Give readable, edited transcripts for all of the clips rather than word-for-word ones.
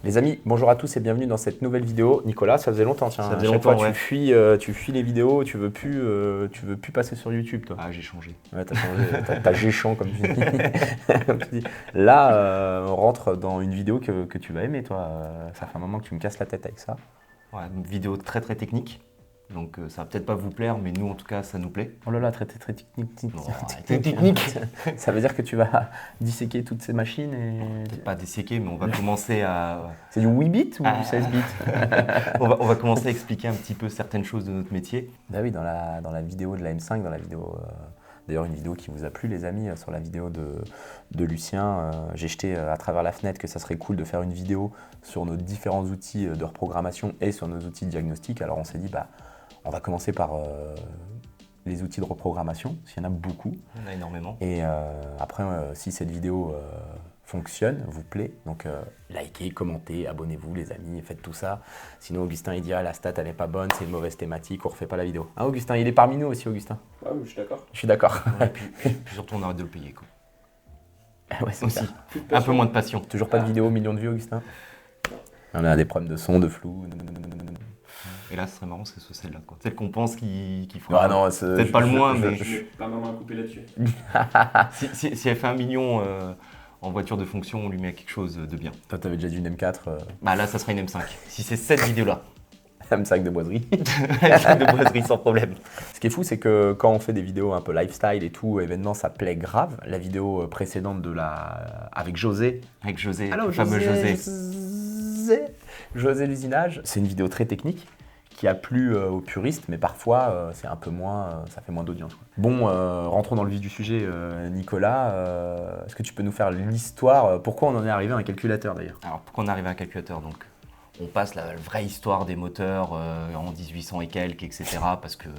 Les amis, bonjour à tous et bienvenue dans cette nouvelle vidéo. Nicolas, ça faisait longtemps, tiens. Ça faisait À chaque longtemps, fois, ouais. tu fuis les vidéos, tu veux plus passer sur YouTube, toi. Ah, j'ai changé. Ouais, t'as changé, t'as géchant comme tu dis. Comme tu dis. Là, on rentre dans une vidéo que tu vas aimer, toi. Ça fait un moment que tu me casses la tête avec ça. Ouais, une vidéo très très technique. Donc ça va peut-être pas vous plaire, mais nous en tout cas ça nous plaît. Oh là là, très technique. Bon, très technique. Ça veut dire que tu vas disséquer toutes ces machines et... Peut-être pas disséquer, mais on va commencer à. C'est du 8 bits ou Ah. du 16 bits? On va commencer à expliquer un petit peu certaines choses de notre métier. Bah oui, dans la vidéo de la M5, dans la vidéo, d'ailleurs une vidéo qui vous a plu les amis, sur la vidéo de Lucien, j'ai jeté à travers la fenêtre que ça serait cool de faire une vidéo sur nos différents outils de reprogrammation et sur nos outils de diagnostic. Alors on s'est dit, bah, on va commencer par les outils de reprogrammation, parce qu'il y en a beaucoup. Il y en a énormément. Et après, si cette vidéo fonctionne, vous plaît, donc likez, commentez, abonnez-vous les amis, faites tout ça. Sinon Augustin il dit ah, la stat elle est pas bonne, c'est une mauvaise thématique, on refait pas la vidéo. Hein Augustin, il est parmi nous aussi Augustin. Ouais, je suis d'accord. Je suis d'accord. Ouais, puis surtout on arrête de le payer quoi. Ouais, c'est Aussi. ça. Un peu moins de passion. Toujours pas de vidéo, millions de vues Augustin. On a des problèmes de son, de flou. Et là ce serait marrant, c'est celle-là quoi. Celle qu'on pense qu'il fera. Ah non, Peut-être pas le moins, mais Pas ma main coupée là-dessus. si elle fait 1 million en voiture de fonction, on lui met quelque chose de bien. Toi t'avais déjà dit une M4, Bah là ça sera une M5. Si c'est cette vidéo-là. M5 de boiserie. de boiserie sans problème. Ce qui est fou, c'est que quand on fait des vidéos un peu lifestyle et tout, événement, ça plaît grave. La vidéo précédente avec José. Avec José, Allô, le fameux José. José l'usinage. C'est une vidéo très technique qui a plu aux puristes, mais parfois c'est un peu moins, ça fait moins d'audience. Bon, rentrons dans le vif du sujet, Nicolas. Est-ce que tu peux nous faire l'histoire, pourquoi on en est arrivé à un calculateur d'ailleurs? Alors pourquoi on arrive à un calculateur donc on passe la vraie histoire des moteurs en 1800 et quelques, etc. Parce que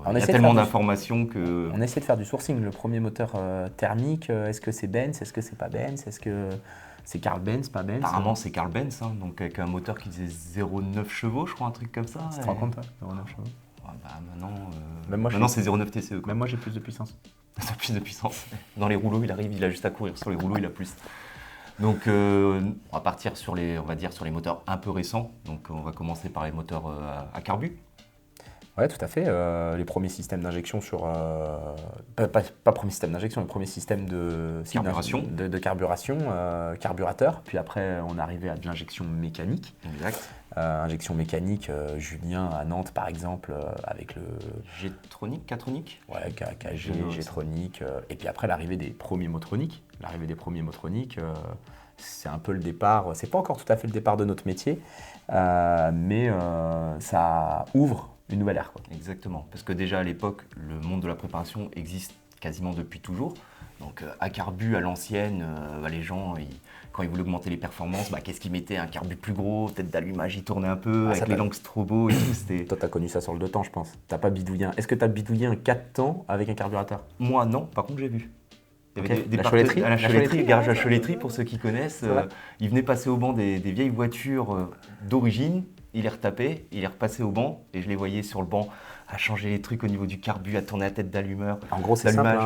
il y a tellement d'informations que... On essaie de faire du sourcing. Le premier moteur thermique, est-ce que c'est Benz? Est-ce que c'est pas Benz? Est-ce que c'est Carl Benz, pas Benz? Apparemment c'est Carl Benz, hein, donc avec un moteur qui faisait 0,9 chevaux, je crois, un truc comme ça. Tu te rends compte, toi 0,9 chevaux. Ouais, bah, maintenant, moi, c'est 0,9 TCE. Quoi. Même moi j'ai plus de puissance. Ça a plus de puissance. Dans les rouleaux, il arrive, il a juste à courir. Sur les rouleaux, il a plus. Donc, on va partir sur les moteurs un peu récents. Donc, on va commencer par les moteurs à carbu. Ouais, tout à fait. Les premiers systèmes d'injection sur... pas premier système d'injection, le premier système de carburation. De carburation, carburateur. Puis après, on arrivait à de l'injection mécanique. Exact. Injection mécanique, Julien à Nantes par exemple, avec le... G-tronic, K-tronic. Ouais, KG, G-tronic. Et puis après, l'arrivée des premiers Motronic. C'est un peu le départ. C'est pas encore tout à fait le départ de notre métier, mais ça ouvre une nouvelle ère. Quoi. Exactement. Parce que déjà à l'époque, le monde de la préparation existe quasiment depuis toujours. Donc à carbu, à l'ancienne, les gens, quand ils voulaient augmenter les performances, qu'est-ce qu'ils mettaient? Un carbu plus gros, peut-être d'allumage, il tournait un peu, avec les lampes strobo et tout. Toi, t'as connu ça sur le 2 temps, je pense. T'as pas bidouillé Est-ce que t'as bidouillé un 4 temps avec un carburateur? Moi, non. Par contre, j'ai vu. Il y avait La Choletterie, à la Choletterie, le garage à Choletterie, pour ceux qui connaissent. Ils venaient passer au banc des vieilles voitures d'origine. Il les retapait, il les repassait au banc et je les voyais sur le banc à changer les trucs au niveau du carbu, à tourner la tête d'allumeur. En gros, c'est simple.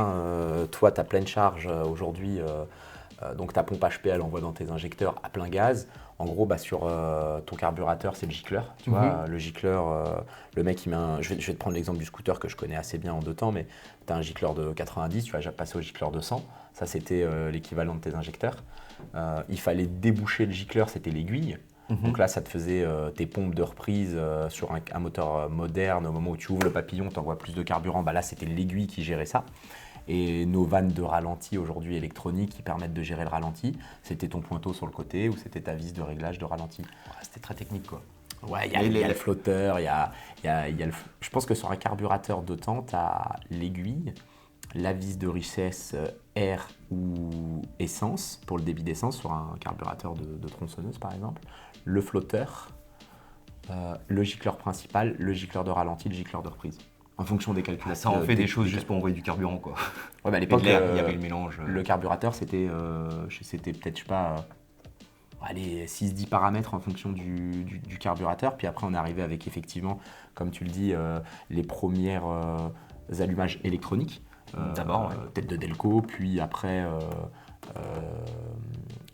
Toi, tu as pleine charge aujourd'hui, donc ta pompe HP, elle envoie dans tes injecteurs à plein gaz. En gros, sur ton carburateur, c'est le gicleur. Tu vois, le gicleur, le mec, il met je vais te prendre l'exemple du scooter que je connais assez bien en 2 temps, mais tu as un gicleur de 90, tu vas déjà passer au gicleur de 100. Ça, c'était l'équivalent de tes injecteurs. Il fallait déboucher le gicleur, c'était l'aiguille. Donc là, ça te faisait tes pompes de reprise sur un moteur moderne. Au moment où tu ouvres le papillon, tu envoies plus de carburant. Là, c'était l'aiguille qui gérait ça. Et nos vannes de ralenti aujourd'hui électroniques qui permettent de gérer le ralenti, c'était ton pointeau sur le côté ou c'était ta vis de réglage de ralenti. C'était très technique quoi. Ouais, il y a le flotteur, je pense que sur un carburateur de temps, tu as l'aiguille, la vis de richesse air ou essence pour le débit d'essence sur un carburateur de tronçonneuse par exemple, le flotteur, le gicleur principal, le gicleur de ralenti, le gicleur de reprise. En fonction des calculs. Ça en fait des choses juste pour envoyer du carburant quoi. Ouais, à l'époque, il y avait le mélange. Le carburateur, c'était peut-être, je sais pas, allez, 6-10 paramètres en fonction du carburateur. Puis après, on est arrivé avec effectivement, comme tu le dis, les premières allumages électroniques. D'abord, ouais. Tête de Delco, puis après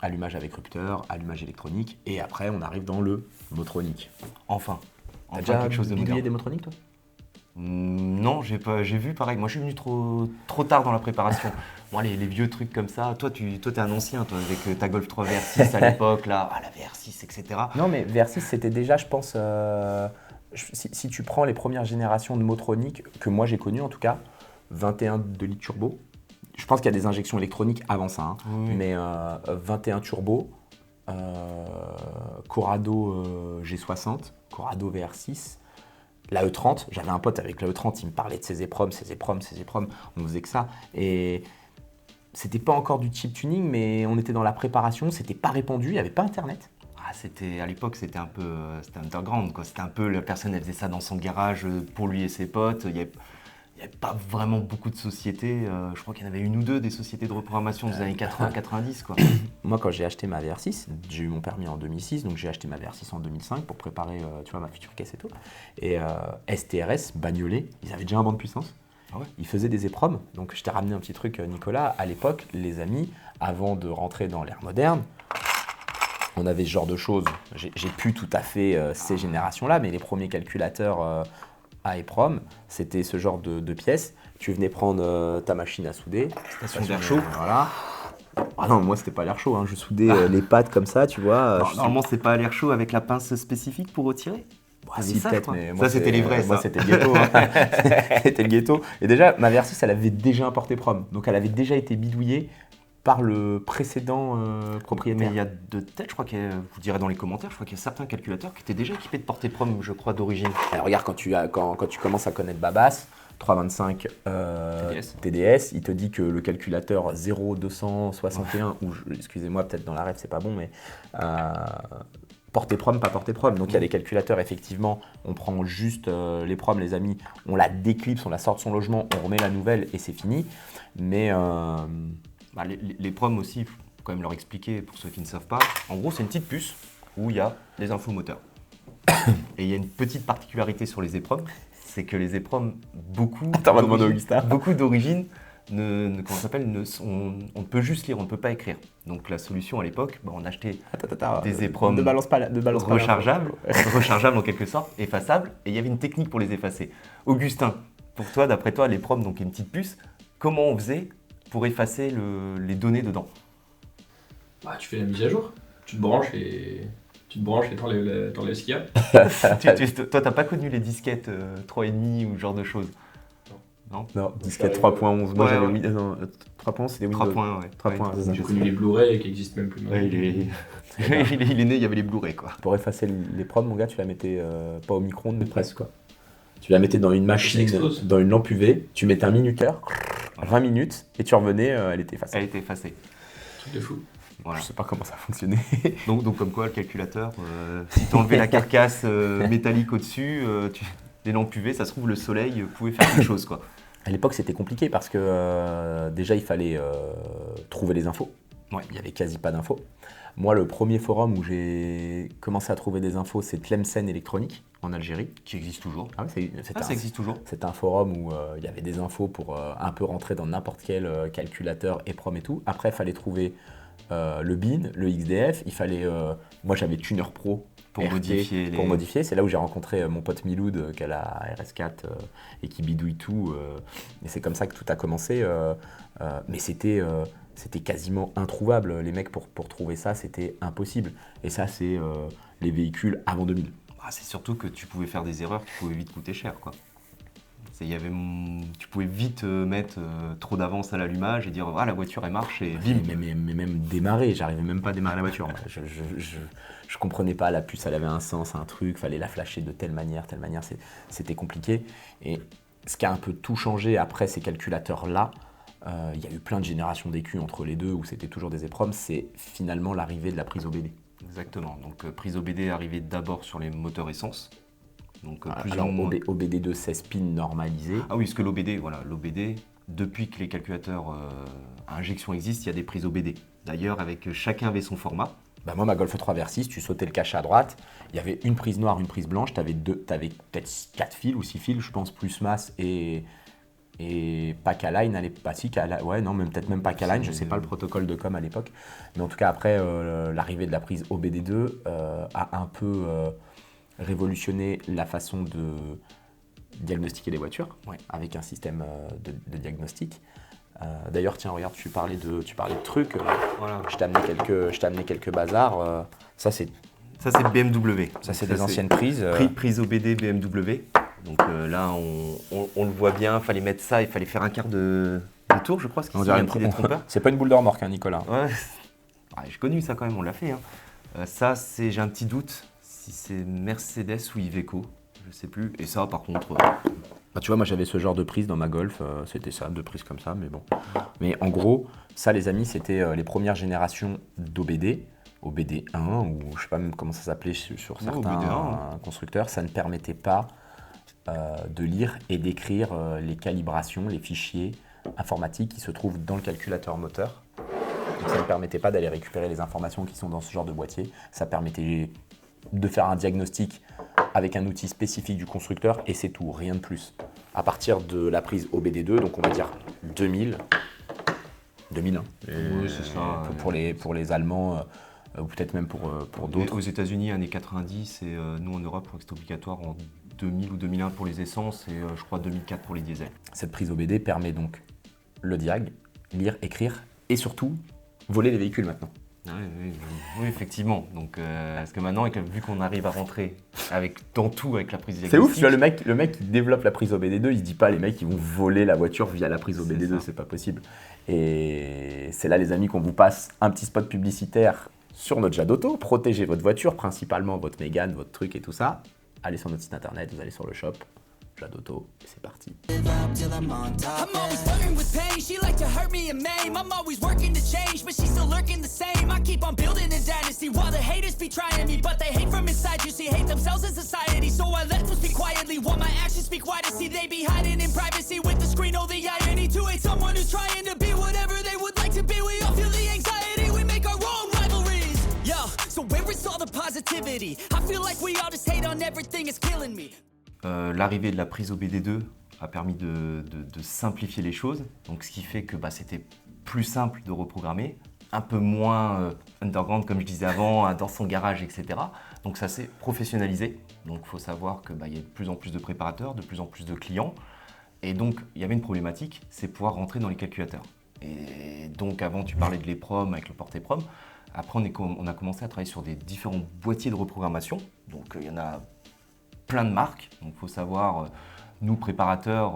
allumage avec rupteur, allumage électronique, et après on arrive dans le motronique. Enfin. T'as Enfin, déjà quelque chose de bidouillé moderne. des motroniques, toi? Non, j'ai vu pareil. Moi, je suis venu trop tard dans la préparation. Moi, les vieux trucs comme ça. Toi, t'es un ancien, toi, avec ta Golf 3 VR6 à l'époque, là, la VR6, etc. Non, mais VR6, c'était déjà, je pense, si tu prends les premières générations de motronique, que moi j'ai connues en tout cas, 21 de litre turbo. Je pense qu'il y a des injections électroniques avant ça, hein, Oui. mais 21 turbo, Corrado G60, Corrado VR6, la E30. J'avais un pote avec la E30, il me parlait de ses épromes, on faisait que ça. Et c'était pas encore du chip tuning, mais on était dans la préparation, c'était pas répandu, il n'y avait pas internet. À l'époque, c'était un peu c'était underground, quoi. C'était un peu, la personne, elle faisait ça dans son garage pour lui et ses potes. Il y avait pas vraiment beaucoup de sociétés. Je crois qu'il y en avait une ou deux des sociétés de reprogrammation des années 80-90, quoi. Moi, quand j'ai acheté ma VR6, j'ai eu mon permis en 2006, donc j'ai acheté ma VR6 en 2005 pour préparer tu vois, ma future caisse et tout. Et STRS, Bagnolet, ils avaient déjà un banc de puissance. Ah ouais. Ils faisaient des épreuves. Donc je t'ai ramené un petit truc, Nicolas. À l'époque, les amis, avant de rentrer dans l'ère moderne, on avait ce genre de choses. J'ai plus tout à fait ces générations-là, mais les premiers calculateurs à EPROM, c'était ce genre de pièces. Tu venais prendre ta machine à souder. Station d'air chaud. Voilà. Ah non, moi c'était pas l'air chaud, hein. Je soudais les pattes comme ça, tu vois. Non, normalement, c'est pas à l'air chaud avec la pince spécifique pour retirer. Ah, si, ça, je peut-être, crois. mais Ça, moi, c'était les vrais, Moi, ça. c'était le ghetto. Hein. C'était le ghetto. Et déjà, ma VR6, elle avait déjà un porté-prom. Donc, elle avait déjà été bidouillée par le précédent Mais propriétaire. il y a de tête, je crois que vous direz dans les commentaires, je crois qu'il y a certains calculateurs qui étaient déjà équipés de portée-prom, je crois, d'origine. Alors, regarde, quand tu commences à connaître Babas, 325 TDS, il te dit que le calculateur 0261, ou excusez-moi, peut-être dans la ref, c'est pas bon, mais portée-prom, pas portée-prom. Donc il y a des calculateurs, effectivement, on prend juste les proms, les amis, on la déclipse, on la sort de son logement, on remet la nouvelle et c'est fini. Mais Bah, les proms aussi, il faut quand même leur expliquer pour ceux qui ne savent pas. En gros, c'est une petite puce où il y a les infos moteurs. Et il y a une petite particularité sur les EPROM, c'est que les EPROM, beaucoup Attends, on va demander à d'origine- Augustin. beaucoup d'origine, comment ça s'appelle, on peut juste lire, on ne peut pas écrire. Donc la solution à l'époque, bah, on achetait attends, des EPROM ne balance pas l'info. rechargeables en quelque sorte, effaçables, et il y avait une technique pour les effacer. Augustin, pour toi, d'après toi, l'EPROM, donc une petite puce, comment on faisait pour effacer les données dedans? Bah, tu fais la mise à jour. Tu te branches et t'enlèves ce qu'il y a. Toi, t'as pas connu les disquettes 3,5 ou ce genre de choses? Non. Non, disquette 3.11. Moi Ouais, j'avais ouais. 3.11, c'était Windows. 3 points, ouais. 3 points, c'est ça. J'ai connu les Blu-ray qui existent même plus maintenant. Ouais, il est né, il y avait les Blu-ray, quoi. Pour effacer les proms, mon gars, tu la mettais pas au micro-ondes, mais presque quoi. Tu la mettais dans une machine, explose. dans une lampe UV, tu mettais un minuteur, 20 minutes, et tu revenais, elle était effacée. Elle était effacée. Truc de fou. Voilà. Je sais pas comment ça fonctionnait. Donc comme quoi, le calculateur, si t'enlevais la carcasse métallique au-dessus, les lampes UV, ça se trouve, le soleil pouvait faire quelque chose, quoi. À l'époque, c'était compliqué parce que déjà, il fallait trouver les infos. Ouais. Il n'y avait quasi pas d'infos. Moi, le premier forum où j'ai commencé à trouver des infos, c'est Tlemcen Électronique en Algérie. Qui existe toujours. Ah oui, Ça existe toujours. c'était un forum où il y avait des infos pour un peu rentrer dans n'importe quel calculateur, EPROM et tout. Après, il fallait trouver le BIN, le XDF. Il fallait, moi, j'avais Tuner Pro Pour RT, modifier les... pour modifier. C'est là où j'ai rencontré mon pote Miloud qui a la RS4 et qui bidouille tout. Et c'est comme ça que tout a commencé. Mais c'était quasiment introuvable. Les mecs, pour trouver ça, c'était impossible. Et ça, c'est les véhicules avant 2000. Ah, c'est surtout que tu pouvais faire des erreurs qui pouvaient vite coûter cher, quoi. Tu pouvais vite mettre trop d'avance à l'allumage et dire « Ah, la voiture, elle marche » et bim. Mais même démarrer, j'arrivais même pas à démarrer la voiture. Moi. Je comprenais pas, la puce, elle avait un sens, un truc, fallait la flasher de telle manière, c'était compliqué. Et ce qui a un peu tout changé après ces calculateurs-là, il y a eu plein de générations d'écus entre les deux où c'était toujours des EPROM, c'est finalement l'arrivée de la prise OBD. Exactement. Donc prise OBD est arrivée d'abord sur les moteurs essence. Donc plus Alors ou moins... OBD2 16 pins normalisé. Ah oui, parce que l'OBD, voilà, l'OBD, depuis que les calculateurs à injection existent, il y a des prises OBD. D'ailleurs, chacun avait son format. Bah moi, ma Golf 3 VR6, tu sautais le cache à droite, il y avait une prise noire, une prise blanche, t'avais peut-être 4 fils ou 6 fils, je pense, plus masse et Et Packaline, non, même peut-être même Packaline, je ne sais pas le protocole de com à l'époque. Mais en tout cas, après, l'arrivée de la prise OBD2 a un peu révolutionné la façon de diagnostiquer les voitures, avec un système de diagnostic. D'ailleurs, tiens, regarde, tu parlais de trucs. Voilà. Je t'ai amené quelques bazars. Ça, c'est BMW. Ça, c'est des anciennes prises. Prise OBD BMW. Donc là, on le voit bien, il fallait mettre ça, il fallait faire un quart de tour, je crois, ce qui On dirait un petit détrompeur. C'est pas une boule de remorque, hein, Nicolas. Ouais, j'ai connu ça quand même, on l'a fait. Ça, j'ai un petit doute si c'est Mercedes ou Iveco, je sais plus. Et ça, par contre... Bah, tu vois, moi j'avais ce genre de prise dans ma Golf, c'était ça, deux prises comme ça, mais bon. Mais en gros, ça les amis, c'était les premières générations d'OBD, OBD1, ou je sais pas même comment ça s'appelait sur certains OBD1. Constructeurs, ça ne permettait pas de lire et d'écrire les calibrations, les fichiers informatiques qui se trouvent dans le calculateur moteur. Donc ça ne permettait pas d'aller récupérer les informations qui sont dans ce genre de boîtier, ça permettait de faire un diagnostic avec un outil spécifique du constructeur et c'est tout, rien de plus. À partir de la prise OBD2, donc on va dire 2000, 2001. Oui, c'est ça. Pour les Allemands, ou peut-être même pour d'autres. Aux États-Unis, années 90, et nous en Europe, c'est obligatoire en 2000 ou 2001 pour les essences et je crois 2004 pour les diesels. Cette prise OBD permet donc le diag, lire, écrire et surtout voler les véhicules maintenant. Oui, effectivement. Donc, parce que maintenant, vu qu'on arrive à rentrer dans tout avec la prise diagnostique... C'est ouf, tu vois, le mec qui développe la prise OBD2, il se dit pas les mecs qui vont voler la voiture via la prise OBD2, c'est pas possible. Et c'est là les amis qu'on vous passe un petit spot publicitaire sur notre Jadauto. Protégez votre voiture, principalement votre Mégane, votre truc et tout ça. Allez sur notre site internet, vous allez sur le shop. Jadauto, et c'est parti. I'm always flirting with pain. She like to hurt me and maim. I'm always working to change, but she's still lurking the same. I keep on building a dynasty while the haters be trying me, but they hate from inside. You see, hate themselves in society, so I let them speak quietly. While my actions speak wider, see they be hiding in privacy with the screen. Oh, the irony to hate someone who's trying to be whatever they would like to be. We all feel the anxiety. We make our own rivalries. Yo, so where is all the positivity? I feel like we all just hate on everything. It's killing me. L'arrivée de la prise OBD2 a permis de simplifier les choses, donc ce qui fait que c'était plus simple de reprogrammer, un peu moins underground comme je disais avant, dans son garage, etc. Donc ça s'est professionnalisé, donc il faut savoir qu'il y a de plus en plus de préparateurs, de plus en plus de clients, et donc il y avait une problématique, c'est pouvoir rentrer dans les calculateurs. Et donc avant tu parlais de l'EPROM avec le porte-EPROM, après on a commencé à travailler sur des différents boîtiers de reprogrammation, donc il y en a plein de marques, donc il faut savoir, nous préparateurs,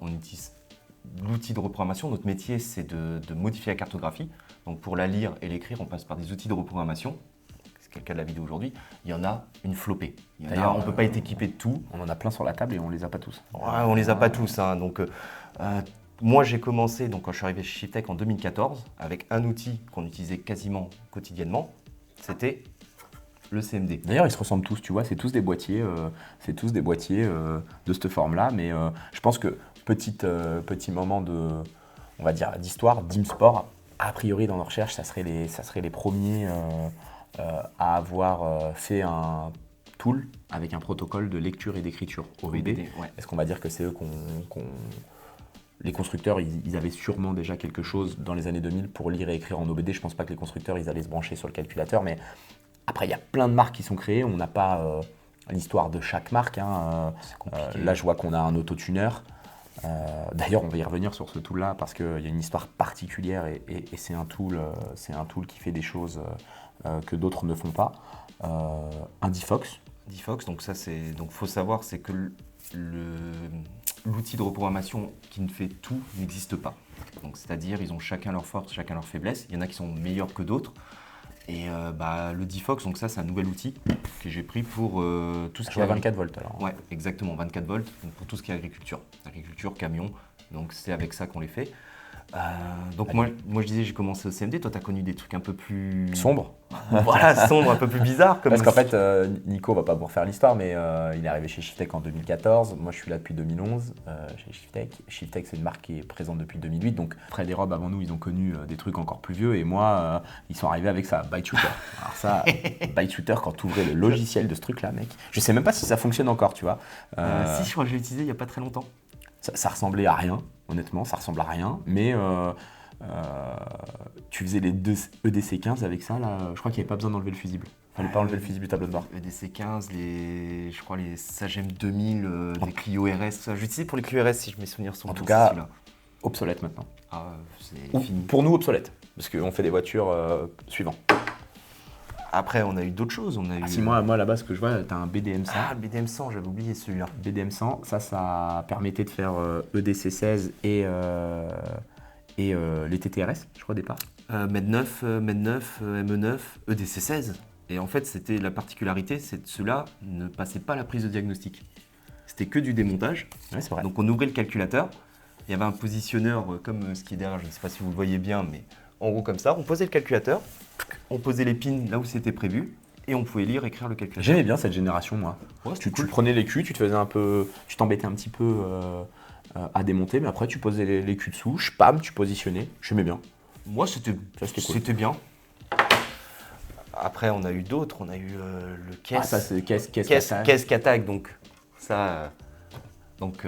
on utilise l'outil de reprogrammation. Notre métier, c'est de modifier la cartographie. Donc pour la lire et l'écrire, on passe par des outils de reprogrammation. C'est le cas de la vidéo aujourd'hui. Il y en a une flopée. On ne peut pas être équipé de tout. On en a plein sur la table et on les a pas tous. Ouais, on les a pas tous. Donc moi, j'ai commencé quand je suis arrivé chez Shiftech en 2014 avec un outil qu'on utilisait quasiment quotidiennement. C'était le CMD. D'ailleurs, ils se ressemblent tous, tu vois, c'est tous des boîtiers, de cette forme-là, mais je pense que petit moment d'histoire, DimSport, a priori dans nos recherches, ça serait les premiers à avoir fait un tool avec un protocole de lecture et d'écriture OBD. Ouais. Est-ce qu'on va dire que c'est eux les constructeurs, ils avaient sûrement déjà quelque chose dans les années 2000 pour lire et écrire en OBD. Je pense pas que les constructeurs, ils allaient se brancher sur le calculateur, mais après, il y a plein de marques qui sont créées. On n'a pas l'histoire de chaque marque. C'est compliqué. Là, je vois qu'on a un autotuner. D'ailleurs, on va y revenir sur ce tool-là parce qu'il y a une histoire particulière et c'est un tool qui fait des choses que d'autres ne font pas. Un Difox. Difox, donc faut savoir, c'est que l'outil de reprogrammation qui ne fait tout n'existe pas. Donc, c'est-à-dire, ils ont chacun leurs forces, chacun leurs faiblesses. Il y en a qui sont meilleurs que d'autres. Et le Difox, donc ça c'est un nouvel outil que j'ai pris pour tout ce qui est 24 volts alors. Ouais, exactement, 24 volts, donc pour tout ce qui est agriculture, camion, donc c'est avec ça qu'on les fait. Donc moi je disais j'ai commencé au CMD, toi tu as connu des trucs un peu plus... Sombre. Voilà, sombre, un peu plus bizarre. Parce qu'en fait, Nico va pas vous refaire l'histoire, mais il est arrivé chez Shiftech en 2014. Moi, je suis là depuis 2011 chez Shiftech. Shiftech, c'est une marque qui est présente depuis 2008. Donc, Fred et Rob, avant nous, ils ont connu des trucs encore plus vieux. Et moi, ils sont arrivés avec ça, ByteShooter. Alors ça, ByteShooter, quand tu ouvrais le logiciel de ce truc-là, mec, je sais même pas si ça fonctionne encore, tu vois. Si, je crois que je l'ai utilisé il y a pas très longtemps. Ça ressemblait à rien, honnêtement, ça ressemble à rien, mais tu faisais les deux EDC 15 avec ça, là, je crois qu'il n'y avait pas besoin d'enlever le fusible. Fallait pas enlever le fusible du tableau de bord. EDC 15, je crois les Sagem 2000, des Clio RS. J'utilisais pour les Clio RS si mes souvenirs sont En tout bons, cas, celui-là. obsolète maintenant. Ah, c'est Ou, fini. pour nous, obsolète, parce qu'on fait des voitures suivantes. Après, on a eu d'autres choses. On a eu... Si moi là-bas, ce que je vois, t'as un BDM 100. Ah, le BDM 100, j'avais oublié celui-là. BDM 100, ça permettait de faire EDC 16 et les TTRS, je crois, au départ. MED 9, ME9, EDC 16. Et en fait, c'était la particularité, c'est que ceux-là ne passaient pas la prise de diagnostic. C'était que du démontage. Ouais, c'est vrai. Donc on ouvrait le calculateur, il y avait un positionneur comme ce qui est derrière, je ne sais pas si vous le voyez bien, mais en gros comme ça, on posait le calculateur, on posait les pins là où c'était prévu, et on pouvait lire, écrire le calculateur. J'aimais bien cette génération, moi. Ouais, Tu prenais les culs, tu t'embêtais un petit peu à démonter, mais après tu posais les culs dessous, pam, tu positionnais. J'aimais bien. Moi, c'était cool. bien. Après, on a eu d'autres, on a eu le caisse. Ah, ça c'est caisse Catag, donc ça. Donc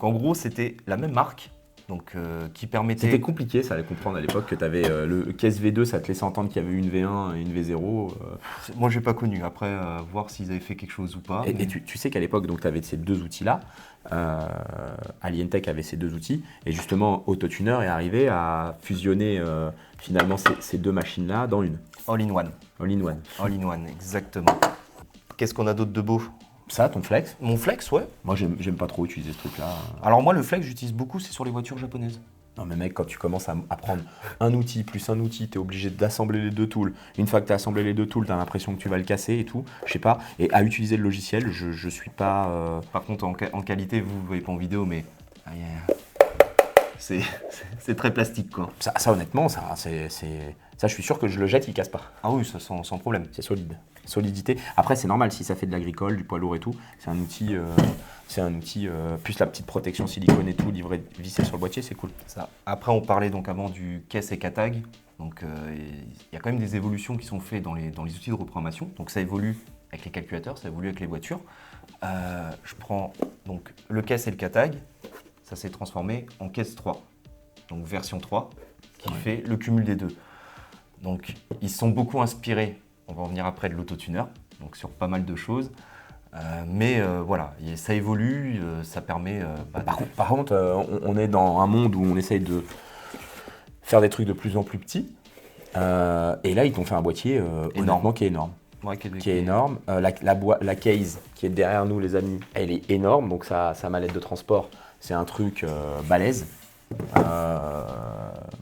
en gros, c'était la même marque. Donc, qui permettait... C'était compliqué, ça allait comprendre à l'époque que tu avais le caisse V2, ça te laissait entendre qu'il y avait une V1 et une V0. Moi, j'ai pas connu. Après, voir s'ils avaient fait quelque chose ou pas. Et tu sais qu'à l'époque, tu avais ces deux outils-là. Alientech avait ces deux outils. Et justement, Autotuner est arrivé à fusionner finalement ces deux machines-là dans une. All-in-one. All-in-one. All-in-one, exactement. Qu'est-ce qu'on a d'autre de beau? Ça, ton flex? Mon flex, ouais. Moi, j'aime pas trop utiliser ce truc-là. Alors moi, le flex, j'utilise beaucoup, c'est sur les voitures japonaises. Non mais mec, quand tu commences à prendre un outil plus un outil, t'es obligé d'assembler les deux tools. Une fois que t'as assemblé les deux tools, t'as l'impression que tu vas le casser et tout. Je sais pas. Et à utiliser le logiciel, je suis pas... Par contre, en qualité, vous ne voyez pas en vidéo, mais... C'est très plastique, quoi. Ça honnêtement, ça, je suis sûr que je le jette, il casse pas. Ah oui, ça sans problème. C'est solide. Solidité. Après, c'est normal, si ça fait de l'agricole, du poids lourd et tout, c'est un outil, plus la petite protection silicone et tout, livré, vissé sur le boîtier, c'est cool. Ça. Après, on parlait donc avant du caisse et Catag. Donc, il y a quand même des évolutions qui sont faites dans les outils de reprogrammation. Donc, ça évolue avec les calculateurs, ça évolue avec les voitures. Je prends donc le caisse et le Catag. Ça s'est transformé en caisse 3. Donc, version 3, qui fait le cumul des deux. Donc, ils se sont beaucoup inspirés. On va revenir après de l'autotuner, donc sur pas mal de choses. Mais voilà, ça évolue, ça permet... Par contre, on est dans un monde où on essaye de faire des trucs de plus en plus petits. Et là, ils t'ont fait un boîtier honnêtement qui est énorme. Ouais, qui est énorme. La case qui est derrière nous, les amis, elle est énorme. Donc sa mallette de transport, c'est un truc balèze.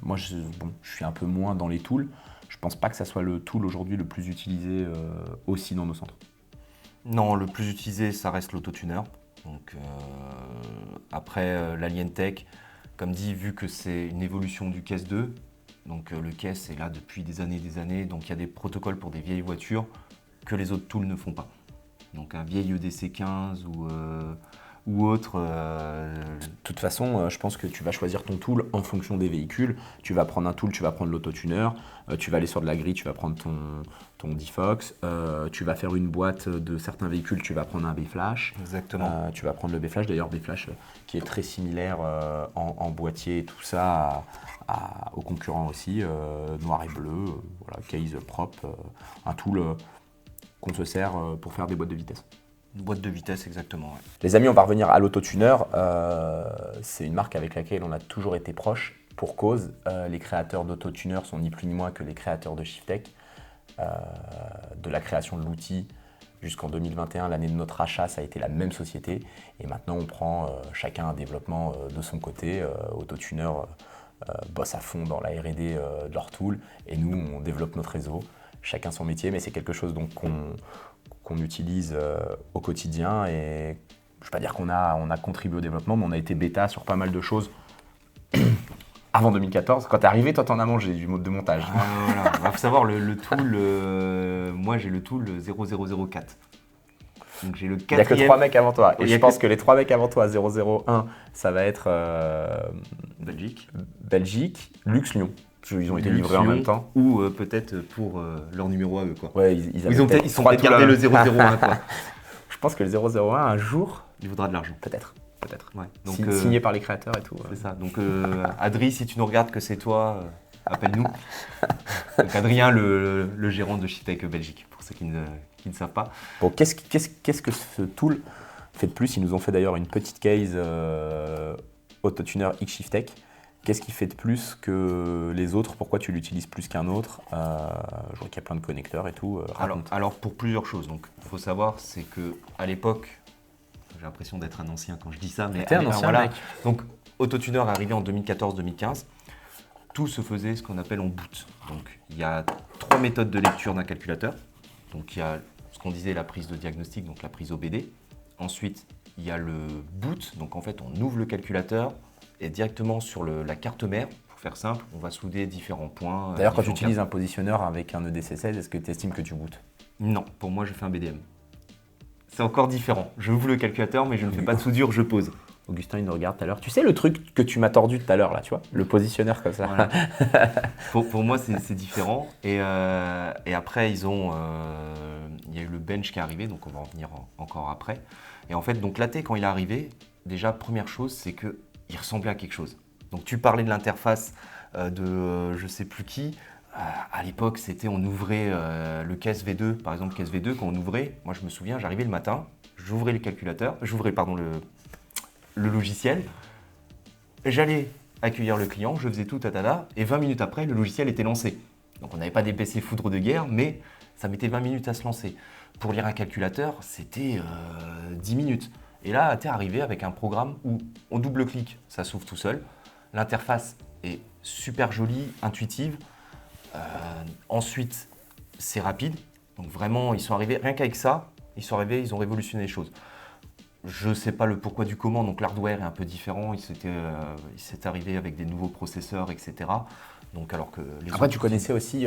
Moi, je suis un peu moins dans les tools. Je pense pas que ça soit le tool aujourd'hui le plus utilisé aussi dans nos centres. Non, le plus utilisé, ça reste l'autotuner. Donc après, l'Alientech, comme dit, vu que c'est une évolution du caisse 2, donc le caisse est là depuis des années, donc il y a des protocoles pour des vieilles voitures que les autres tools ne font pas. Donc un vieil EDC 15 ou autre. De toute façon, je pense que tu vas choisir ton tool en fonction des véhicules. Tu vas prendre un tool, tu vas prendre l'autotuner, tu vas aller sur de la grille, tu vas prendre ton D-Fox, tu vas faire une boîte de certains véhicules, tu vas prendre un B-Flash. Exactement. Tu vas prendre le B-Flash, d'ailleurs B-Flash qui est très similaire en boîtier et tout ça aux concurrents aussi, noir et bleu, voilà, case propre, un tool qu'on se sert pour faire des boîtes de vitesse. Une boîte de vitesse, exactement. Ouais. Les amis, on va revenir à l'autotuner. C'est une marque avec laquelle on a toujours été proche. Pour cause, les créateurs d'autotuner sont ni plus ni moins que les créateurs de Shiftech. De la création de l'outil jusqu'en 2021, l'année de notre achat, ça a été la même société. Et maintenant, on prend chacun un développement de son côté. Autotuner bosse à fond dans la R&D de leur tool. Et nous, on développe notre réseau. Chacun son métier, mais c'est quelque chose donc qu'on utilise au quotidien. Et je ne vais pas dire qu'on a contribué au développement, mais on a été bêta sur pas mal de choses avant 2014. Quand t'es arrivé, toi, t'en as mangé du mode de montage. Voilà. Il faut savoir, le tool, moi j'ai le tool 0004. Donc j'ai le quatrième. Il n'y a que 3 mecs avant toi. Et je pense que les 3 mecs avant toi, 001, ça va être Belgique, Lux, Lyon. Ils ont été livrés en même temps. Ou peut-être pour leur numéro à eux, quoi. Ouais, ils sont peut-être gardé le 001, quoi. Je pense que le 001, un jour, il vaudra de l'argent. Peut-être. Ouais. Donc, Signé par les créateurs et tout. C'est ça. Donc Adri, si tu nous regardes que c'est toi, appelle-nous. Donc Adrien, le gérant de Shiftech Belgique, pour ceux qui ne savent pas. Bon, qu'est-ce que ce tool fait de plus? Ils nous ont fait d'ailleurs une petite case Autotuner X Shiftech. Qu'est-ce qui fait de plus que les autres? Pourquoi tu l'utilises plus qu'un autre? Je vois qu'il y a plein de connecteurs et tout. Alors pour plusieurs choses. Donc il faut savoir, c'est qu'à l'époque, j'ai l'impression d'être un ancien quand je dis ça, mais t'es un ancien mec. Donc Autotuner est arrivé en 2014-2015. Tout se faisait ce qu'on appelle en boot. Donc il y a 3 méthodes de lecture d'un calculateur. Donc il y a ce qu'on disait, la prise de diagnostic, donc la prise OBD. Ensuite, il y a le boot. Donc en fait, on ouvre le calculateur et directement sur la carte mère, pour faire simple, on va souder différents points. D'ailleurs, quand tu utilises un positionneur avec un EDC16, est-ce que tu estimes que tu bootes? Non, pour moi, je fais un BDM. C'est encore différent. Je ouvre le calculateur, mais je ne fais pas de soudure, je pose. Augustin, il nous regarde tout à l'heure. Tu sais le truc que tu m'as tordu tout à l'heure, là, tu vois? Le positionneur comme ça. Voilà. pour moi, c'est différent. Et après, il y a eu le bench qui est arrivé, donc on va en venir encore après. Et en fait, donc l'AT, quand il est arrivé, déjà, première chose, c'est qu'il ressemblait à quelque chose. Donc tu parlais de l'interface de je sais plus qui. À l'époque, c'était on ouvrait le caisse V2, par exemple caisse V2, quand on ouvrait, moi je me souviens, j'arrivais le matin, j'ouvrais le calculateur, le logiciel, j'allais accueillir le client, je faisais tout tatata, et 20 minutes après, le logiciel était lancé. Donc on n'avait pas des PC foudre de guerre, mais ça mettait 20 minutes à se lancer. Pour lire un calculateur, c'était 10 minutes. Et là, tu es arrivé avec un programme où on double-clique, ça s'ouvre tout seul. L'interface est super jolie, intuitive. Ensuite, c'est rapide. Donc vraiment, ils sont arrivés, rien qu'avec ça, ils ont révolutionné les choses. Je ne sais pas le pourquoi du comment, donc l'hardware est un peu différent. Il s'est arrivé avec des nouveaux processeurs, etc. Donc, alors que les Après, tu connaissais aussi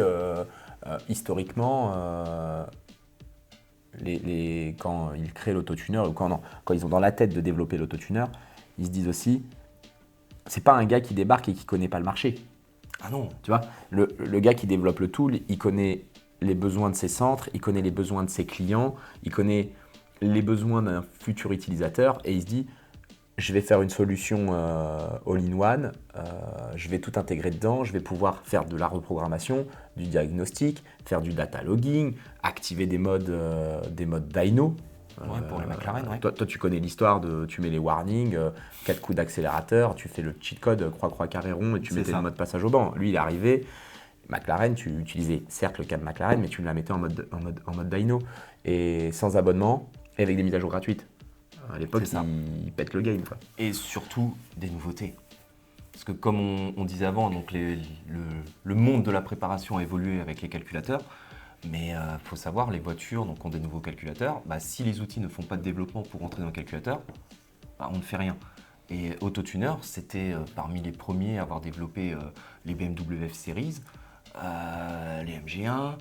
historiquement quand ils créent l'autotuner ou quand ils ont dans la tête de développer l'autotuner, ils se disent aussi, c'est pas un gars qui débarque et qui connaît pas le marché. Ah non. Tu vois, le gars qui développe le tool, il connaît les besoins de ses centres, il connaît les besoins de ses clients, il connaît les besoins d'un futur utilisateur et il se dit, je vais faire une solution all-in-one, je vais tout intégrer dedans, je vais pouvoir faire de la reprogrammation, du diagnostic, faire du data logging, activer des modes dyno. Ouais, pour les McLaren, ouais. Toi, tu connais l'histoire de tu mets les warnings, 4 coups d'accélérateur, tu fais le cheat code croix carré rond et tu mettais le mode passage au banc. Lui, il est arrivé, McLaren, tu utilisais certes le câble McLaren, mais tu la mettais en mode dyno et sans abonnement et avec des mises à jour gratuites. À l'époque, il pète le game, quoi. Et surtout, des nouveautés. Parce que comme on disait avant, donc le monde de la préparation a évolué avec les calculateurs. Mais il faut savoir, les voitures donc, ont des nouveaux calculateurs. Si les outils ne font pas de développement pour entrer dans le calculateur, on ne fait rien. Et Autotuner, c'était parmi les premiers à avoir développé les BMW F-Series, les MG1,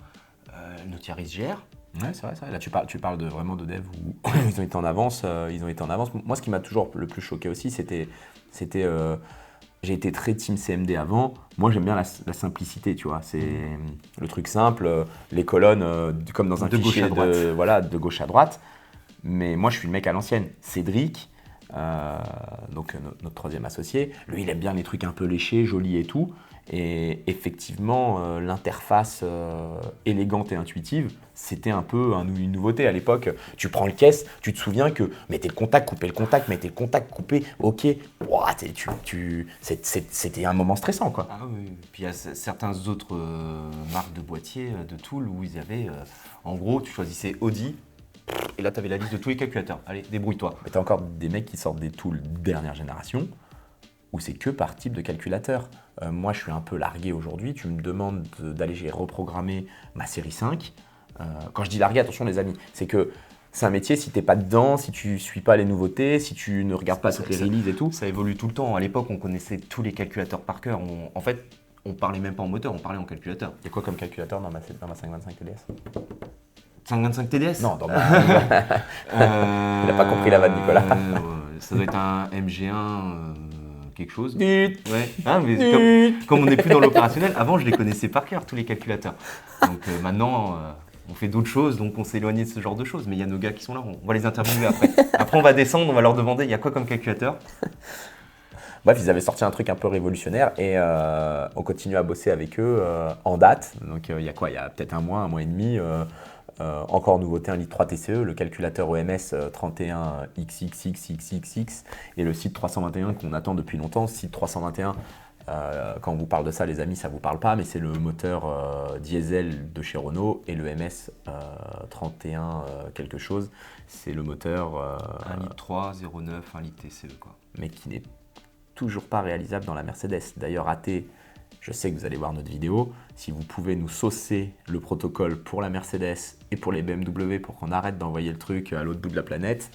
Note Yaris GR. Ouais, c'est vrai. Là, tu parles vraiment de dev où ils ont été en avance. Moi, ce qui m'a toujours le plus choqué aussi, c'était j'ai été très team CMD avant. Moi, j'aime bien la simplicité, tu vois. C'est le truc simple, les colonnes comme dans un fichier de gauche à droite. Mais moi, je suis le mec à l'ancienne. Cédric, donc notre troisième associé, lui, il aime bien les trucs un peu léchés, jolis et tout. Et effectivement, l'interface élégante et intuitive, c'était un peu une nouveauté à l'époque. Tu prends le caisse, tu te souviens que mettez le contact, coupez le contact, mettez le contact, coupez, ok. Wow, c'était un moment stressant, quoi. Ah oui, puis il y a certains autres marques de boîtiers, de tools, où ils avaient, en gros, tu choisissais Audi, et là tu avais la liste de tous les calculateurs. Allez, débrouille-toi. Mais tu as encore des mecs qui sortent des tools dernière génération, où c'est que par type de calculateur. Moi, je suis un peu largué aujourd'hui. Tu me demandes d'aller reprogrammer ma série 5. Quand je dis largué, attention les amis, c'est que c'est un métier, si tu n'es pas dedans, si tu ne suis pas les nouveautés, si tu ne regardes pas toutes les releases et tout. Ça évolue tout le temps. À l'époque, on connaissait tous les calculateurs par cœur. En fait, on parlait même pas en moteur, on parlait en calculateur. Il y a quoi comme calculateur dans ma 525 TDS 525 TDS? Non, dans ma... Il n'a pas compris la vanne, Nicolas. Ça doit être un MG1... quelque chose. Ouais. Mais comme on n'est plus dans l'opérationnel, avant je les connaissais par cœur, tous les calculateurs. Donc maintenant, on fait d'autres choses, donc on s'est éloigné de ce genre de choses. Mais il y a nos gars qui sont là, on va les interviewer après. Après, on va descendre, on va leur demander, il y a quoi comme calculateur? Bref, ils avaient sorti un truc un peu révolutionnaire et on continue à bosser avec eux en date. Donc il y a quoi? Il y a peut-être un mois et demi. Encore nouveauté, un Elite 3 TCE, le calculateur OMS 31XXXXXX et le site 321 qu'on attend depuis longtemps. Site 321, quand on vous parle de ça, les amis, ça ne vous parle pas, mais c'est le moteur diesel de chez Renault et le MS 31 quelque chose, c'est le moteur. Un litre 3, 0,9, un litre TCE quoi. Mais qui n'est toujours pas réalisable dans la Mercedes. D'ailleurs, AT, je sais que vous allez voir notre vidéo, si vous pouvez nous saucer le protocole pour la Mercedes et pour les BMW pour qu'on arrête d'envoyer le truc à l'autre bout de la planète.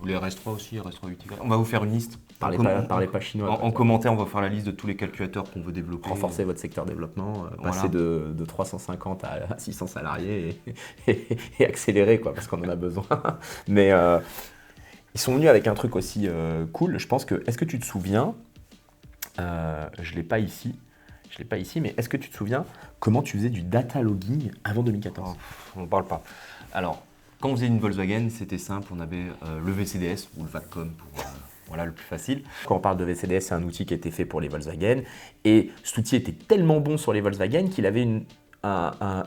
Ou les RS3 aussi, RS3 UT4. On va vous faire une liste. Parlez pas chinois. En commentaire, on va faire la liste de tous les calculateurs qu'on veut développer. Renforcer votre secteur développement, passer de 350 à 600 salariés et accélérer, quoi, parce qu'on en a besoin. Mais ils sont venus avec un truc aussi cool. Je pense que, est-ce que tu te souviens, je ne l'ai pas ici, mais est-ce que tu te souviens comment tu faisais du data logging avant 2014? On n'en parle pas. Alors, quand on faisait une Volkswagen, c'était simple, on avait le VCDS ou le VACCOM pour le plus facile. Quand on parle de VCDS, c'est un outil qui a été fait pour les Volkswagen et cet outil était tellement bon sur les Volkswagen qu'il avait une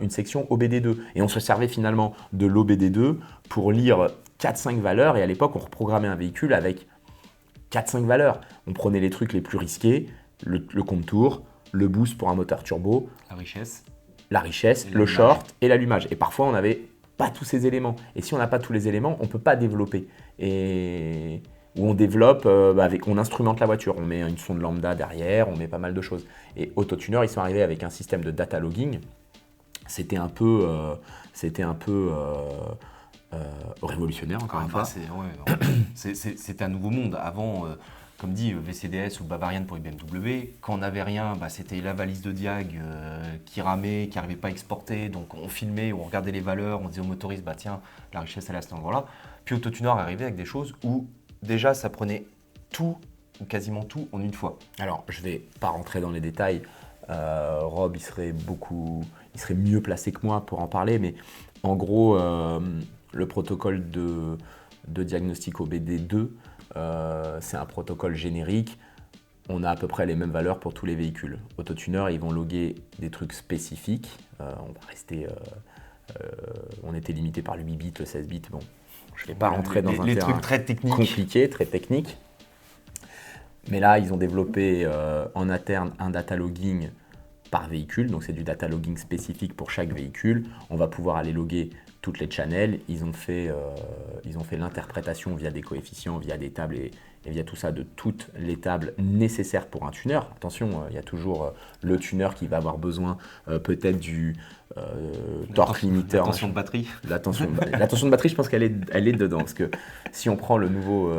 section OBD2 et on se servait finalement de l'OBD2 pour lire 4-5 valeurs et à l'époque on reprogrammait un véhicule avec 4-5 valeurs. On prenait les trucs les plus risqués, le contour, le boost pour un moteur turbo, la richesse, le short et l'allumage. Et parfois on n'avait pas tous ces éléments. Et si on n'a pas tous les éléments, on ne peut pas développer. Et où on développe, on instrumente la voiture, on met une sonde lambda derrière, on met pas mal de choses. Et Autotuner, ils sont arrivés avec un système de data logging. C'était un peu révolutionnaire, encore une fois. C'était un nouveau monde. Avant, comme dit, VCDS ou Bavarian pour les BMW, quand on n'avait rien, c'était la valise de diag qui ramait, qui n'arrivait pas à exporter. Donc on filmait, on regardait les valeurs, on disait au motoriste, tiens, la richesse elle est à cet endroit-là. Puis Autotuner est arrivé avec des choses où déjà ça prenait tout, ou quasiment tout, en une fois. Alors je ne vais pas rentrer dans les détails. Rob, il serait mieux placé que moi pour en parler, mais en gros, le protocole de diagnostic OBD2, c'est un protocole générique. On a à peu près les mêmes valeurs pour tous les véhicules. Autotuner, ils vont loguer des trucs spécifiques. On était limité par le 8 bits, le 16 bits. Bon, je ne vais pas rentrer dans un terrain trucs très techniques. Compliqué, très technique. Mais là, ils ont développé en interne un data logging par véhicule. Donc, c'est du data logging spécifique pour chaque véhicule. On va pouvoir aller loguer toutes les channels. Ils ont fait l'interprétation via des coefficients, via des tables et via tout ça de toutes les tables nécessaires pour un tuner. Attention, il y a toujours le tuner qui va avoir besoin peut-être du torque limiteur. L'attention de batterie. L'attention de batterie, je pense qu'elle est dedans. Parce que si on prend le nouveau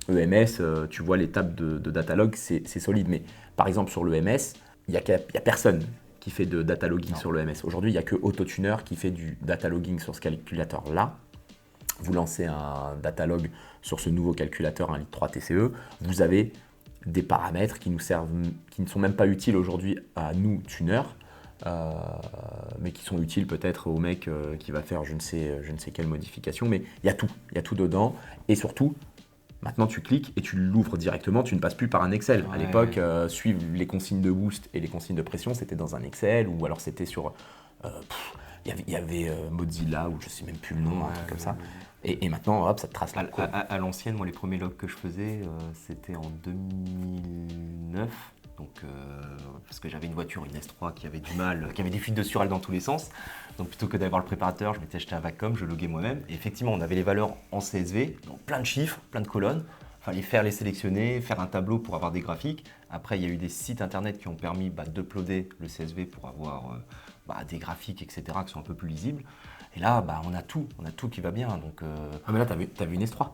EMS, tu vois les tables de datalog, c'est solide. Mais par exemple, sur l'EMS, il n'y a personne qui fait de data logging sur l'EMS. Aujourd'hui, il n'y a que Autotuner qui fait du data logging sur ce calculateur-là. Vous lancez un datalog sur ce nouveau calculateur, un litre 3 TCE, vous avez des paramètres qui ne sont même pas utiles aujourd'hui à nous, tuners, mais qui sont utiles peut-être au mec qui va faire je ne sais quelle modification, mais il y a tout dedans, et surtout, maintenant tu cliques et tu l'ouvres directement, tu ne passes plus par un Excel. À l'époque, suivre les consignes de boost et les consignes de pression, c'était dans un Excel, ou alors c'était sur... Il y avait Mozilla, ou je ne sais même plus le nom, un truc comme ça. Et maintenant, hop, ça te trace la courbe. À l'ancienne, moi, les premiers logs que je faisais, c'était en 2009. Donc, parce que j'avais une voiture, une S3, qui avait du mal, qui avait des fuites de Surel dans tous les sens. Donc, plutôt que d'avoir le préparateur, je m'étais acheté un VACCOM, je loguais moi-même. Et effectivement, on avait les valeurs en CSV, donc plein de chiffres, plein de colonnes. Il fallait les sélectionner, faire un tableau pour avoir des graphiques. Après, il y a eu des sites internet qui ont permis d'uploader le CSV pour avoir des graphiques, etc., qui sont un peu plus lisibles. Et là, on a tout qui va bien. Donc, Ah mais là, t'as vu une S3,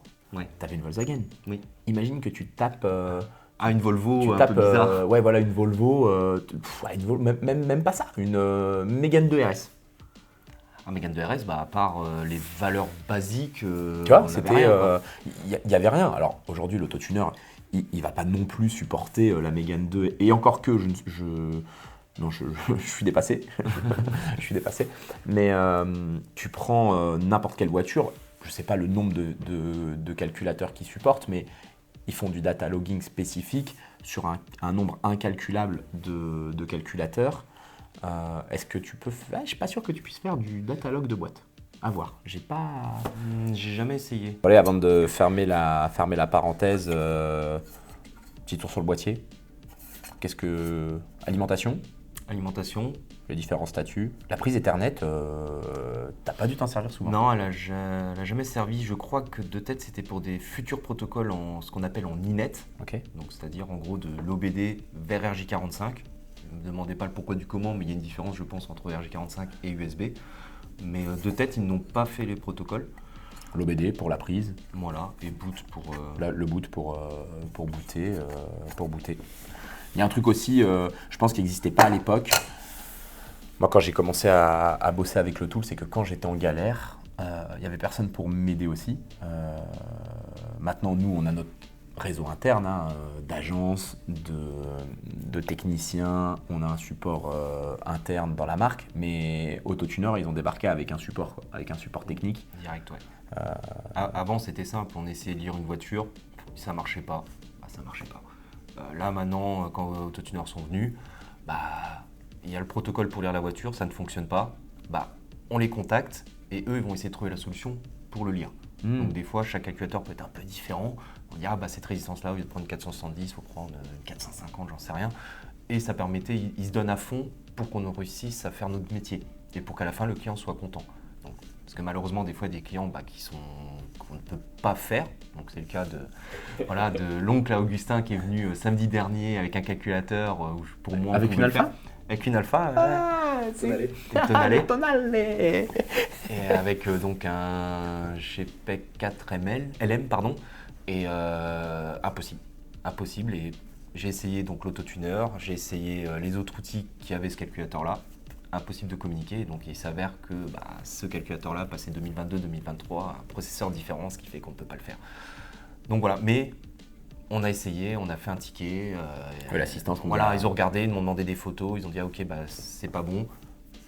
t'avais une Volkswagen. Oui. Imagine que tu tapes... une Volvo tu un tapes, peu bizarre. une Volvo, même pas ça, une Mégane 2 RS. Un Mégane 2 RS, à part les valeurs basiques, tu vois, il n'y avait rien. Alors aujourd'hui, l'Autotuner, il ne va pas non plus supporter la Mégane 2, et encore que Non, je suis dépassé. Je suis dépassé. Mais tu prends n'importe quelle voiture, je ne sais pas le nombre de calculateurs qu'ils supportent, mais ils font du data logging spécifique sur un nombre incalculable de calculateurs. Est-ce que tu peux faire... Je ne suis pas sûr que tu puisses faire du data log de boîte. À voir. J'ai jamais essayé. Allez, avant de fermer la parenthèse, petit tour sur le boîtier. Qu'est-ce que... Alimentation, les différents statuts. La prise Ethernet, t'as pas dû t'en servir souvent. Non, elle a jamais servi. Je crois que de tête, c'était pour des futurs protocoles en ce qu'on appelle en iNet. Ok. Donc, c'est-à-dire en gros de l'OBD vers RJ45. Ne me demandez pas le pourquoi du comment, mais il y a une différence, je pense, entre RJ45 et USB. Mais de tête, ils n'ont pas fait les protocoles. L'OBD pour la prise. Voilà, et boot pour... Le boot pour booter. Il y a un truc aussi, je pense, qui n'existait pas à l'époque. Moi, quand j'ai commencé à bosser avec le tool, c'est que quand j'étais en galère, il n'y avait personne pour m'aider aussi. Maintenant, nous, on a notre réseau interne, d'agences, de techniciens. On a un support interne dans la marque, mais Autotuner, ils ont débarqué avec un support technique. Direct, ouais. Avant, c'était simple. On essayait de lire une voiture, ça marchait pas. Ça marchait pas. Là, maintenant, quand Autotuner sont venus, il y a le protocole pour lire la voiture, ça ne fonctionne pas. On les contacte et eux, ils vont essayer de trouver la solution pour le lire. Donc des fois, chaque calculateur peut être un peu différent. On dit cette résistance-là, au lieu de prendre 470, il faut prendre 450, j'en sais rien. Et ça permettait, ils se donnent à fond pour qu'on réussisse à faire notre métier et pour qu'à la fin, le client soit content. Donc, parce que malheureusement, des fois, il y a des clients qu'on ne peut pas faire. Donc c'est le cas de l'oncle à Augustin qui est venu samedi dernier avec un calculateur pour moi. Avec une Alpha ? Avec une Alpha, Tonale. Et avec donc un GPEG 4 LM, pardon, et impossible. Et j'ai essayé donc l'autotuner, j'ai essayé les autres outils qui avaient ce calculateur-là, impossible de communiquer. Donc il s'avère que ce calculateur-là, passé 2022-2023, un processeur différent, ce qui fait qu'on ne peut pas le faire. Donc voilà, mais on a essayé, on a fait un ticket. L'assistance. Ils ont regardé, ils m'ont demandé des photos, ils ont dit ok, c'est pas bon.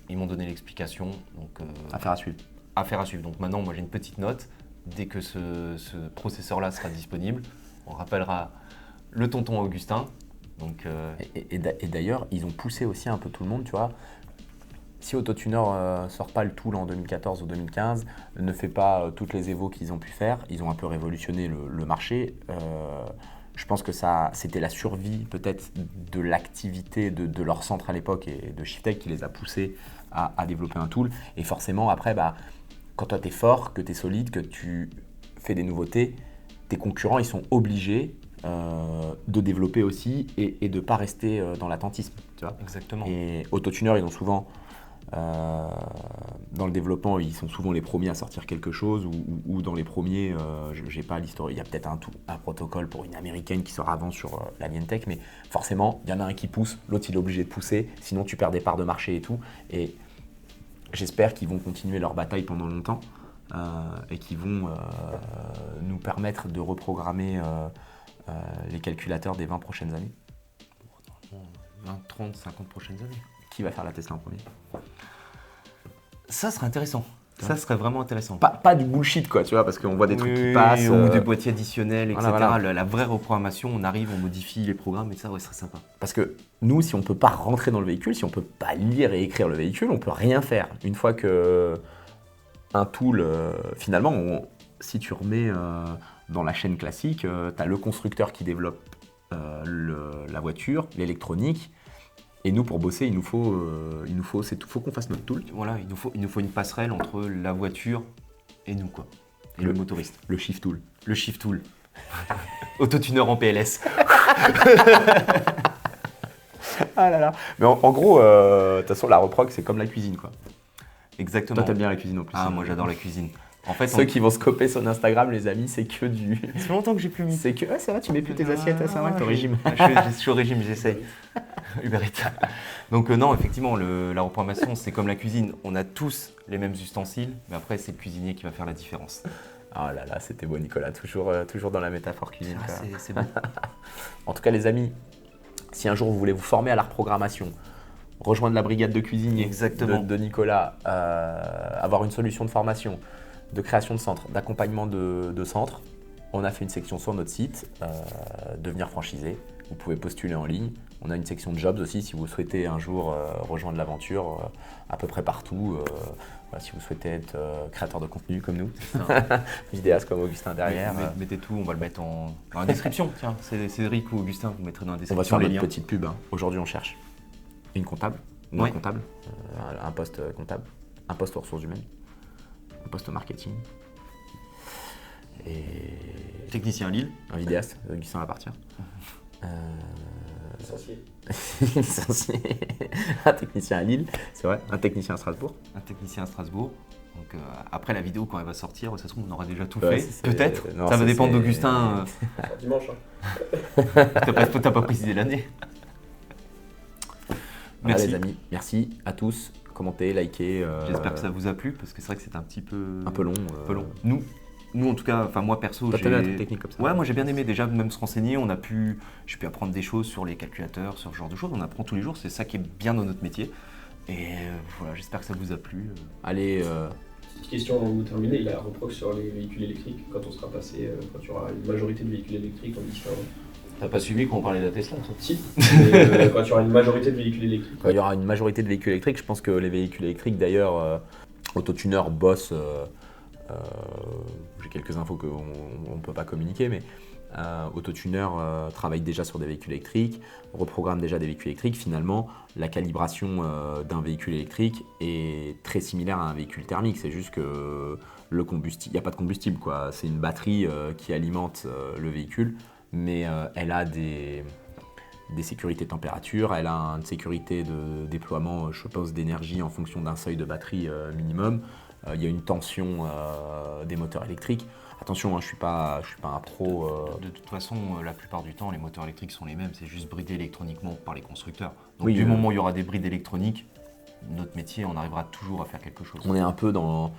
Ils m'ont donné l'explication. Donc affaire à suivre. Affaire à suivre. Donc maintenant, moi j'ai une petite note. Dès que ce processeur-là sera disponible, on rappellera le tonton Augustin. Donc, et d'ailleurs, ils ont poussé aussi un peu tout le monde, tu vois. Si Autotuner sort pas le tool en 2014 ou 2015, ne fait pas toutes les évos qu'ils ont pu faire, ils ont un peu révolutionné le marché. Je pense que c'était la survie peut-être de l'activité de leur centre à l'époque et de Shiftech qui les a poussés à développer un tool. Et forcément, après, quand toi tu es fort, que tu es solide, que tu fais des nouveautés, tes concurrents ils sont obligés de développer aussi et de ne pas rester dans l'attentisme. Tu vois. Exactement. Et Autotuner, ils ont souvent... dans le développement, ils sont souvent les premiers à sortir quelque chose ou dans les premiers, j'ai pas l'histoire, il y a peut-être un protocole pour une américaine qui sort avant sur la Nientech, mais forcément, il y en a un qui pousse, l'autre il est obligé de pousser, sinon tu perds des parts de marché et tout. Et j'espère qu'ils vont continuer leur bataille pendant longtemps et qu'ils vont nous permettre de reprogrammer les calculateurs des 20 prochaines années. 20, 30, 50 prochaines années. Qui va faire la Tesla en premier? Ça serait intéressant. Ça serait vraiment intéressant. Pas du bullshit, quoi, tu vois, parce qu'on voit des trucs qui passent. Ou des boîtiers additionnels, etc. Voilà. La vraie reprogrammation, on arrive, on modifie les programmes et ça, ouais, ce serait sympa. Parce que nous, si on ne peut pas rentrer dans le véhicule, si on ne peut pas lire et écrire le véhicule, on ne peut rien faire. Une fois que un tool, finalement, si tu remets dans la chaîne classique, tu as le constructeur qui développe la voiture, l'électronique. Et nous, pour bosser, il nous faut qu'on fasse notre tool. Voilà, il nous faut une passerelle entre la voiture et nous, quoi. Et le motoriste. Le shift tool. Le shift tool. Autotuner en PLS. Ah là là. Mais en gros, de toute façon, la reprog, c'est comme la cuisine, quoi. Exactement. Toi, t'aimes bien la cuisine en plus. Ah, moi, j'adore la cuisine. En fait, ceux qui vont se copier son Instagram, les amis, c'est que du... Ça fait longtemps que j'ai plus mis. C'est que... Ouais, c'est vrai, tu mets plus tes assiettes, c'est vrai, t'es au régime. Je suis au régime, j'essaye. Uber Eats. Donc non, effectivement, la reprogrammation, c'est comme la cuisine. On a tous les mêmes ustensiles, mais après, c'est le cuisinier qui va faire la différence. Ah là là, c'était beau, Nicolas. Toujours dans la métaphore cuisine. C'est bon. En tout cas, les amis, si un jour vous voulez vous former à la reprogrammation rejoindre la brigade de cuisiniers Exactement. de Nicolas, avoir une solution de formation, de création de centre, d'accompagnement de centre. On a fait une section sur notre site, devenir franchisé. Vous pouvez postuler en ligne. On a une section de jobs aussi si vous souhaitez un jour rejoindre l'aventure à peu près partout. Voilà, si vous souhaitez être créateur de contenu comme nous, vidéaste comme Augustin derrière. Mettez tout, on va le mettre dans la description. Tiens, Cédric ou Augustin, vous mettrez dans la On description va faire les notre liens. petite pub. Hein. Aujourd'hui, on cherche une comptable, ou Ouais. un comptable, un poste comptable, un poste aux ressources humaines, un poste au marketing et Technicien à Lille. un vidéaste, Augustin va partir. Licencié. Licencié. Un technicien à Lille, c'est vrai, un technicien à Strasbourg. Un technicien à Strasbourg. Donc après la vidéo, quand elle va sortir, ça se trouve, on aura déjà tout Ouais, fait. c'est- Peut-être. non, Ça va c'est- dépendre c'est- d'Augustin. Alors, dimanche. Hein. T'as pas précisé l'année. Voilà, Merci. les amis, merci à tous. Commentez, likez. J'espère que ça vous a plu parce que c'est vrai que c'est un petit peu long. un peu long. Nous en tout cas, enfin moi perso, Toi, t'aimes un truc technique comme ça. Ouais, moi j'ai bien aimé déjà même se renseigner. J'ai pu apprendre des choses sur les calculateurs, sur ce genre de choses. On apprend tous les jours. C'est ça qui est bien dans notre métier. Et voilà, j'espère que ça vous a plu. Allez, Petite question avant de vous terminer, il a un reproche sur les véhicules électriques quand on sera passé, quand il y aura une majorité de véhicules électriques en disant. T'as pas suivi quand on parlait de la Tesla, toi? Si, mais, quand il y aura une majorité de véhicules électriques. quand il y aura une majorité de véhicules électriques, je pense que les véhicules électriques, d'ailleurs, Autotuner bosse. J'ai quelques infos qu'on ne peut pas communiquer, mais Autotuner travaille déjà sur des véhicules électriques, reprogramme déjà des véhicules électriques. Finalement, la calibration d'un véhicule électrique est très similaire à un véhicule thermique. C'est juste que le combustible, il n'y a pas de combustible, quoi. C'est une batterie qui alimente le véhicule, mais elle a des sécurités de température, elle a une sécurité de déploiement, je pense, d'énergie en fonction d'un seuil de batterie minimum. Il y a une tension des moteurs électriques. Attention, hein, je suis pas un pro. De toute façon, la plupart du temps, les moteurs électriques sont les mêmes. C'est juste bridé électroniquement par les constructeurs. Donc Oui, du moment où il y aura des brides électroniques, notre métier, on arrivera toujours à faire quelque chose. On est un peu dans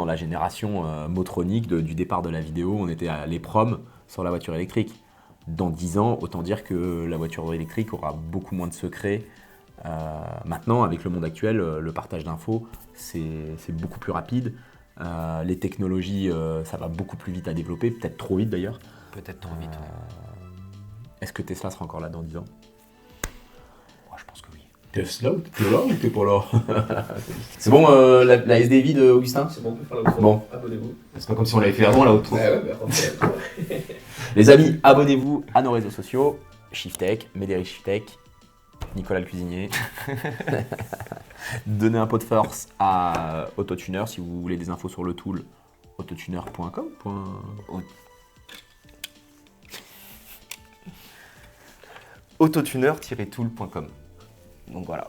la génération motronique du départ de la vidéo. On était à l'EPROM sur la voiture électrique. Dans 10 ans, autant dire que la voiture électrique aura beaucoup moins de secrets. Maintenant, avec le monde actuel, le partage d'infos, c'est beaucoup plus rapide. Les technologies, ça va beaucoup plus vite à développer, peut-être trop vite d'ailleurs. Peut-être trop vite. Est-ce que Tesla sera encore là dans 10 ans? Moi, je pense que oui. Tesla, t'es là ou t'es pas là? C'est bon, la SDV de Augustin? C'est bon, on peut faire l'autre. Bon. Abonnez-vous. C'est pas comme si on l'avait fait avant, là, autour. Ouais, ouais, bah, après, Les amis, abonnez-vous à nos réseaux sociaux, Shiftech, Médéric Shiftech, Nicolas le cuisinier. Donnez un pot de force à Autotuner si vous voulez des infos sur le tool, autotuner.com. Autotuner-tool.com. Donc voilà.